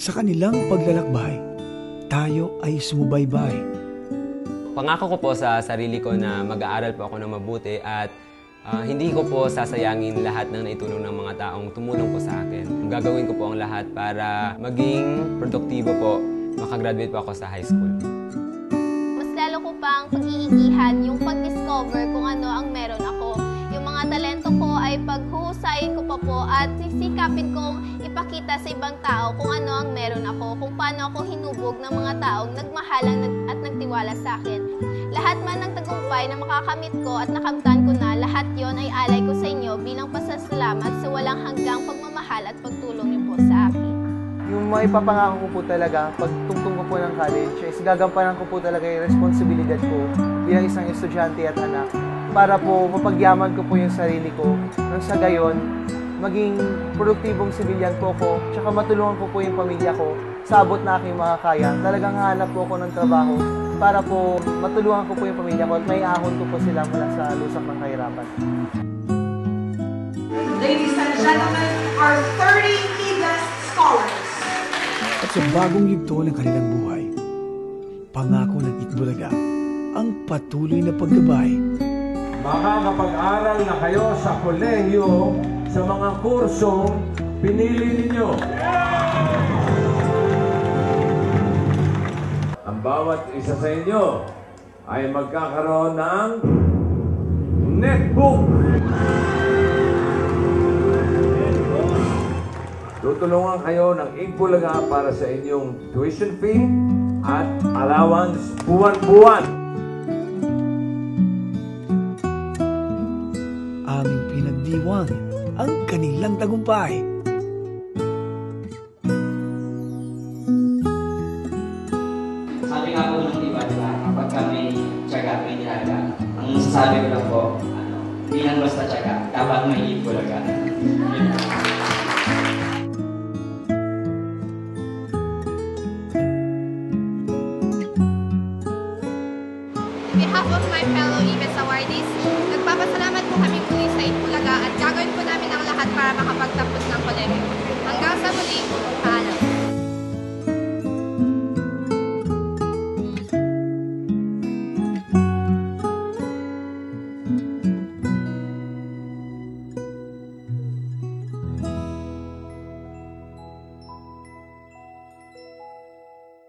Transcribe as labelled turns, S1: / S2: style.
S1: Sa kanilang paglalakbay, tayo ay sumubaybay.
S2: Pangako ko po sa sarili ko na mag-aaral po ako ng mabuti at hindi ko po sasayangin lahat ng naitulong ng mga taong tumulong po sa akin. Gagawin ko po ang lahat para maging produktibo po, makagraduate po ako sa high school.
S3: Mas lalo ko pang pag-iigihan yung pag-discover kung ano ang meron ako. Yung mga talento ko ay paghuhusayin ko pa po at sisikapin kong ipakita sa ibang tao kung ano ang meron ako, kung paano ako hinubog ng mga taong nagmahalang at nagtiwala sa akin. Lahat man ng tagumpay na makakamit ko at nakamtan ko na, lahat yon ay alay ko sa inyo bilang pasasalamat sa walang hanggang pagmamahal at pagtulong niyo po sa akin.
S4: Yung maipapangako ko po talaga, pag tungtong ko po ng college, is gagampanan ko po talaga yung responsibilidad ko bilang isang estudyante at anak para po mapagyaman ko po yung sarili ko nang sa gayon, maging produktibong sibilyan po ko, tsaka matulungan ko po yung pamilya ko sa abot na aking makakaya. Talagang hahanap po ako ng trabaho para po matulungan ko po yung pamilya ko at may ahon ko po sila mula sa lusak ng kahirapan.
S5: Ladies and gentlemen, our 30 key best scholars.
S1: At sa bagong yugto ng kanilang buhay, pangako ng Itbulaga ang patuloy na paggabay.
S6: Makakapag-aral na kayo sa kolehiyo sa mga kursong pinili ninyo. Ang bawat isa sa inyo ay magkakaroon ng netbook. Tutulungan kayo ng Itbulaga para sa inyong tuition fee at allowance buwan-buwan.
S1: Aming pinagdiwang ang kanilang tagumpay.
S7: Sabi nga po ng iba, diba, kapag kami tiyaga, may nilaga, ang sasabi ko lang po, hindi lang basta tiyaga, dapat may Itbulaga.
S8: On behalf of my fellow EBS awardees, nagpapasalamat po kami muli sa Itbulaga at gagawin po namin ang lahat para makapagtapos ng kolehiyo. Hanggang sa muli,